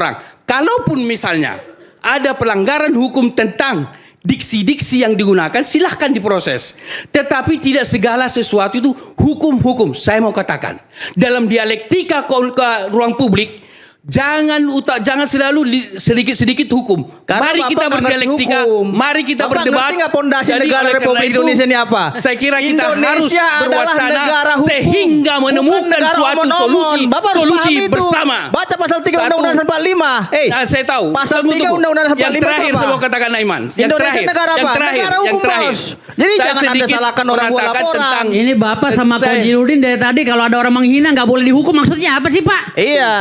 orang. Kalaupun misalnya ada pelanggaran hukum tentang diksi-diksi yang digunakan, silahkan diproses. Tetapi tidak segala sesuatu itu hukum-hukum. Saya mau katakan, dalam dialektika ke ruang publik, jangan selalu sedikit-sedikit hukum. Karena mari kita berdialektika, mari kita Bapak berdebat. ngerti nggak pondasi Jadi negara oleh karena Republik itu, Indonesia ini apa? Saya kira kita Indonesia harus adalah berwacana negara hukum, sehingga bukan menemukan negara suatu omon-omon. Bapak harus solusi paham itu. bersama. Baca pasal 3 Satu. Undang-Undang 45. Saya tahu. Pasal Tunggu, 3 tunggu. Undang-Undang 45 Yang terakhir apa? saya mau katakan Aiman. Yang Indonesia terakhir, negara apa? yang terakhir, Negara yang hukum, terakhir. Bos. Jadi Saya jangan Anda sedikit salahkan orang buat mengatakan laporan. tentang- Ini Bapak sama Saya- Fauziuddin dari tadi kalau ada orang menghina nggak boleh dihukum, maksudnya apa sih Pak? Iya.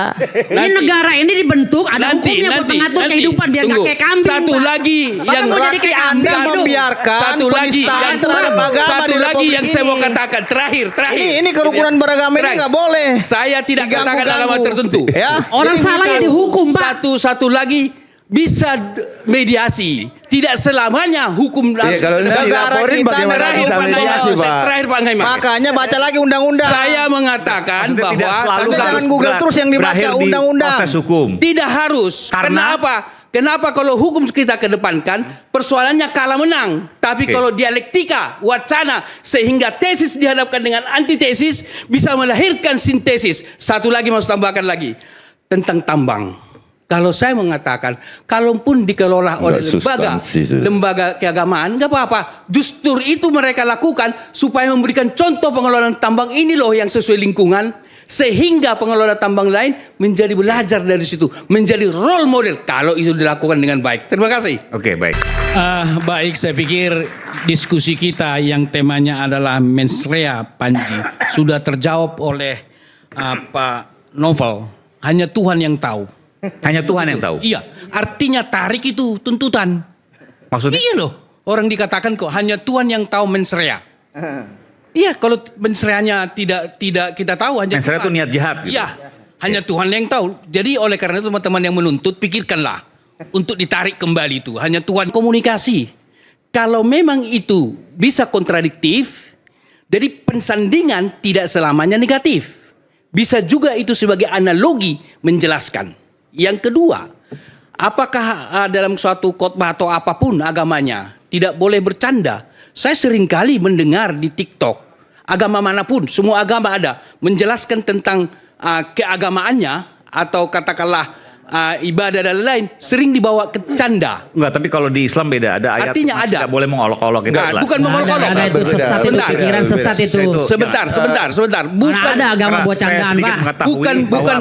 Ini negara ini dibentuk ada hukumnya buat mengatur kehidupan biar nggak tunggu. kayak kambing. Satu Pak. lagi Bapak yang mau jadi berarti kayak Anda kambing. membiarkan satu lagi penistaan yang terhadap agama satu di lagi Republik yang saya mau ini. katakan terakhir. Ini kerukunan beragama ini Terakhir. nggak boleh. Saya tidak katakan Diganggu-ganggu. agama tertentu. Ya. Orang Jadi salah ya misal- dihukum Pak. Satu lagi bisa mediasi. Tidak selamanya hukum Iya, kalau ini Negara dilaporin kita bagaimana terakhir, bisa Pak mediasi, Ngaiman. Pak? Terakhir Pak Ngaiman. Makanya baca lagi undang-undang. Saya mengatakan Maksudnya tidak bahwa selalu Anda harus jangan Google terus yang dibaca berakhir di undang-undang. proses hukum. tidak harus. Karena? Kenapa kalau hukum kita kedepankan persoalannya kalah menang, tapi Oke. kalau dialektika, wacana sehingga tesis dihadapkan dengan antitesis bisa melahirkan sintesis. Satu lagi mau saya tambahkan lagi tentang tambang. Kalau saya mengatakan, kalaupun dikelola oleh Nggak substansi sudah. lembaga keagamaan, nggak apa-apa. Justru itu mereka lakukan supaya memberikan contoh pengelolaan tambang ini loh yang sesuai lingkungan, sehingga pengelola tambang lain menjadi belajar dari situ, menjadi role model kalau itu dilakukan dengan baik. Terima kasih. Oke, baik. Baik, saya pikir diskusi kita yang temanya adalah mens rea Panji sudah terjawab oleh Pak Novel. Hanya Tuhan yang tahu. Hanya Tuhan yang tahu. Iya, artinya tarik itu tuntutan. Maksudnya? Iya loh, orang dikatakan kok hanya Tuhan yang tahu mens rea. Iya, kalau mens reanya tidak kita tahu hanya Mens rea itu niat jahat. Gitu. Iya, hanya Tuhan yang tahu. Jadi oleh karena itu teman-teman yang menuntut pikirkanlah untuk ditarik kembali itu. Hanya Tuhan komunikasi. Kalau memang itu bisa kontradiktif, jadi pensandingan tidak selamanya negatif. Bisa juga itu sebagai analogi menjelaskan. Yang kedua, apakah dalam suatu khotbah atau apapun agamanya tidak boleh bercanda? Saya seringkali mendengar di TikTok, agama manapun, semua agama ada, menjelaskan tentang keagamaannya atau katakanlah ibadah dan lain-lain, sering dibawa ke canda. Enggak, tapi kalau di Islam beda. Ada ayat Artinya yang ada. tidak boleh mengolok-olok. Itu Enggak, jelas. bukan mengolok-olok. Ada itu sesat itu, Sebentar. pikiran sesat itu. Sebentar. Mana ada agama Karena buat saya candaan sedikit Pak. mengetahui Bukan bahwa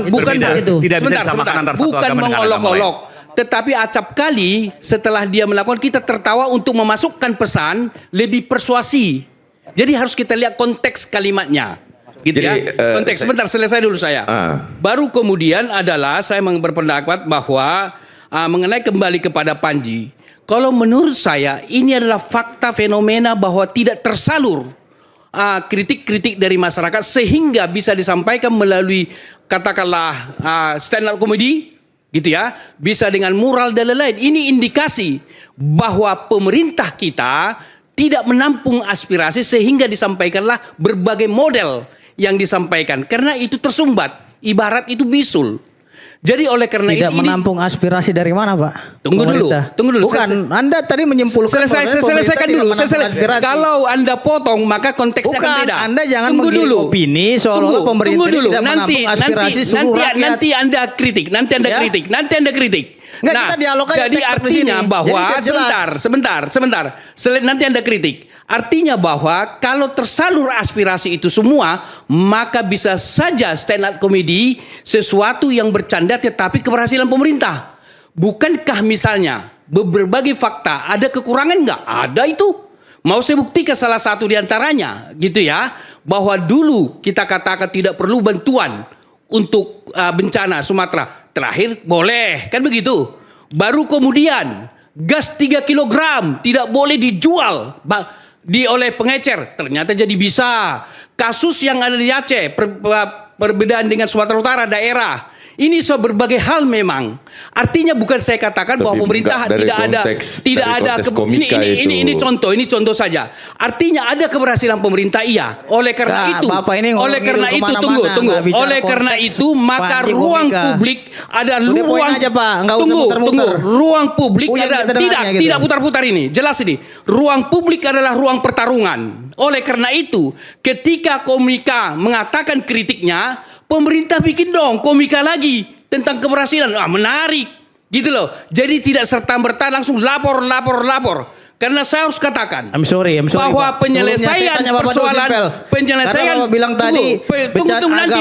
itu. tidak bisa disamakan antara satu bukan agama dengan agama lain. mengolok-olok. Tetapi acap kali setelah dia melakukan kita tertawa untuk memasukkan pesan lebih persuasi. Jadi harus kita lihat konteks kalimatnya. Gitu Jadi, ya. Konteks sebentar selesai dulu saya. Baru kemudian adalah saya berpendapat bahwa mengenai kembali kepada Panji. Kalau menurut saya ini adalah fakta fenomena bahwa tidak tersalur kritik-kritik dari masyarakat sehingga bisa disampaikan melalui katakanlah stand up comedy gitu ya, bisa dengan mural dan lain-lain. Ini indikasi bahwa pemerintah kita tidak menampung aspirasi sehingga disampaikanlah berbagai model yang disampaikan karena itu tersumbat, ibarat itu bisul. Jadi oleh karena Tidak itu menampung aspirasi dari mana, Pak? Tunggu dulu. Bukan, Anda tadi menyimpulkan Selesaikan dulu. Kalau Anda potong maka konteksnya akan beda. Anda jangan Tunggu menggiring dulu. opini seolah-olah pemerintah Tunggu dulu. tidak menampung aspirasi seluruh rakyat. Nanti Anda kritik. Nanti Anda kritik. Nggak, kita dialog aja, jadi tek-tek di artinya sini. bahwa Jadi biar jelas. sebentar. Nanti Anda kritik. Artinya bahwa kalau tersalur aspirasi itu semua, maka bisa saja stand up comedy sesuatu yang bercanda tetapi keberhasilan pemerintah. Bukankah misalnya berbagai fakta ada kekurangan nggak? Ada itu. Mau saya buktikan salah satu diantaranya gitu ya. Bahwa dulu kita katakan tidak perlu bantuan untuk bencana Sumatera. Terakhir boleh, kan begitu. Baru kemudian gas 3 kilogram tidak boleh dijual oleh pengecer. Ternyata jadi bisa. Kasus yang ada di Aceh, perbedaan dengan Sumatera Utara daerah Ini soal berbagai hal memang. Artinya bukan saya katakan bahwa Tapi pemerintah dari tidak ada konteks- tidak dari ada konteks komika ini contoh saja. Artinya ada keberhasilan pemerintah iya. Oleh karena itu, Bapak ini oleh karena itu kemana-mana, tunggu. nggak bicara Oleh karena konteks itu maka Panji ruang komika. publik ada Udah poin ruang aja, Pak. Nggak usah tunggu. muter-muter. Ruang publik Puyeng ada kita dengarnya gitu. tidak putar-putar ini. Jelas ini. Ruang publik adalah ruang pertarungan. Oleh karena itu, ketika komika mengatakan kritiknya, pemerintah bikin dong komika lagi tentang keberhasilan. Menarik. Gitu loh. Jadi tidak serta-merta langsung lapor. Karena saya harus katakan I'm sorry, bahwa Pak. penyelesaian Sebelumnya saya tanya Bapak dulu, persoalan Simpel. penyelesaian Karena Bapak bilang tadi tunggu nanti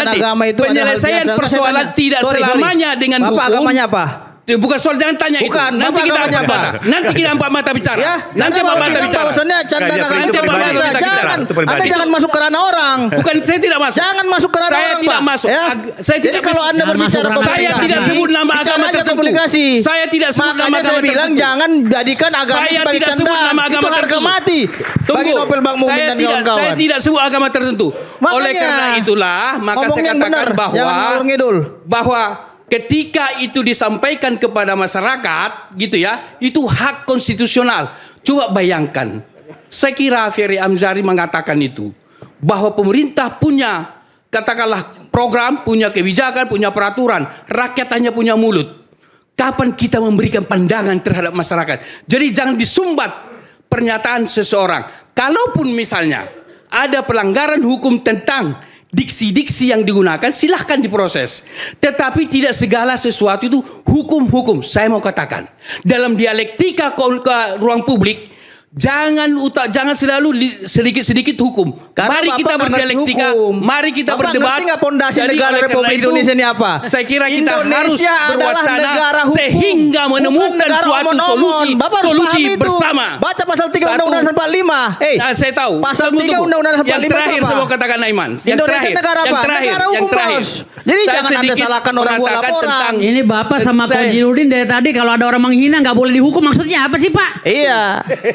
agama itu adalah hal penyelesaian biasa. persoalan Saya tanya. tidak Sorry. selamanya dengan Bapak hukum. agamanya apa? Bukan soal jangan tanya itu. Bukan, Nanti Bapak kita agamanya empat apa? mata. Nanti kita empat mata bicara. Ya, Nanti empat mata bicara. Bahwasannya canda Nggak, agama itu itu pribadi. biasa. Itu pribadi. Jangan, Itu pribadi. Anda jangan masuk ke ranah orang. Bukan saya tidak masuk. Jangan masuk ke ranah Saya orang, tidak Pak. masuk. Ya? Saya Jadi tidak kalau masuk. Anda Jangan berbicara masuk ranah Saya komunikasi, tidak sebut nama bicara agama aja tertentu. komunikasi. Saya tidak sebut nama Makanya saya agama bilang tertentu. jangan jadikan agama Saya sebagai tidak sebut candaan. nama agama Itu harga tertentu. mati bagi Nobel Bang Mumin dan Saya kawan-kawan. tidak sebut agama tertentu. Makanya, Oleh karena itulah maka ngomong saya yang katakan benar, bahwa jangan ngalur ngidul. bahwa ketika itu disampaikan kepada masyarakat gitu ya, itu hak konstitusional. Coba bayangkan. Saya kira Ferry Amsari mengatakan itu bahwa pemerintah punya katakanlah program, punya kebijakan, punya peraturan, rakyat hanya punya mulut. Kapan kita memberikan pandangan terhadap masyarakat? Jadi jangan disumbat pernyataan seseorang. Kalaupun misalnya ada pelanggaran hukum tentang diksi-diksi yang digunakan, silahkan diproses. Tetapi tidak segala sesuatu itu hukum-hukum. Saya mau katakan, dalam dialektika ke ruang publik, jangan selalu sedikit-sedikit hukum. Karena Mari Bapak kita nggak ngerti berdialektika, hukum. mari kita Bapak berdebat. ngerti nggak pondasi Jadi negara oleh karena Republik itu, Indonesia ini apa? Saya kira kita Indonesia harus adalah berwacana negara hukum, sehingga bukan menemukan negara suatu omon-omon. Bapak harus solusi paham itu. bersama. Baca pasal 3 Satu. Undang-Undang 45. Nah, saya tahu. Pasal Tunggu, 3 tunggu. Undang-Undang 45 Yang terakhir itu apa? saya mau katakan Aiman. Yang Indonesia terakhir, negara yang apa? terakhir, Negara yang hukum, terakhir. Bos. Jadi Saya jangan Anda sedikit salahkan orang buat mengatakan laporan. tentang- Ini Bapak sama Saya- Konjirudin dari tadi kalau ada orang menghina nggak boleh dihukum, maksudnya apa sih Pak? Iya.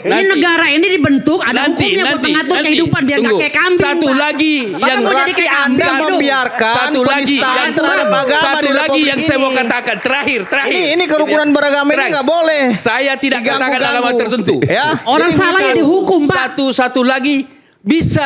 Ini negara ini dibentuk ada hukumnya buat mengatur kehidupan biar nggak Tunggu. kayak kambing. Satu Pak. lagi Bapak yang mau jadi berarti kayak Anda kambing gitu. membiarkan satu lagi penistaan yang terhadap agama satu di lagi Republik yang saya mau ini. katakan terakhir. Ini kerukunan beragama ini Terakhir. nggak boleh. Saya tidak Diganggu-ganggu. katakan alamat tertentu. Ya. Orang Jadi salah bisa- ya dihukum Pak. Satu lagi bisa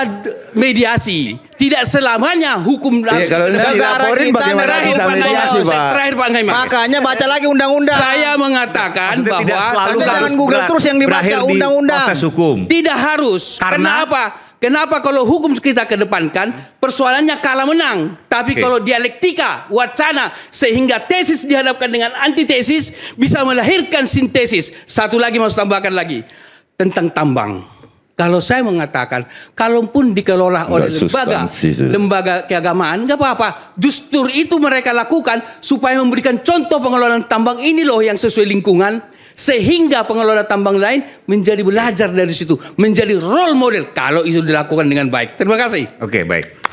mediasi. Tidak selamanya hukum Iya, kalau Negara dilaporin kita bagaimana negara bisa hukum, mediasi, Bos. Pak? Terakhir Pak Ngaiman. Makanya baca lagi undang-undang. Saya mengatakan Maksudnya tidak bahwa selalu Anda harus jangan Google terus yang dibaca berakhir di undang-undang. proses hukum. tidak harus. Karena- Kenapa? Kenapa kalau hukum kita kedepankan persoalannya kalah menang, tapi Oke. kalau dialektika, wacana sehingga tesis dihadapkan dengan antitesis bisa melahirkan sintesis. Satu lagi mau saya tambahkan lagi tentang tambang. Kalau saya mengatakan, kalaupun dikelola oleh Nggak substansi sudah. lembaga keagamaan, nggak apa-apa. Justru itu mereka lakukan supaya memberikan contoh pengelolaan tambang ini loh yang sesuai lingkungan. Sehingga pengelola tambang lain menjadi belajar dari situ. Menjadi role model kalau itu dilakukan dengan baik. Terima kasih. Oke, baik.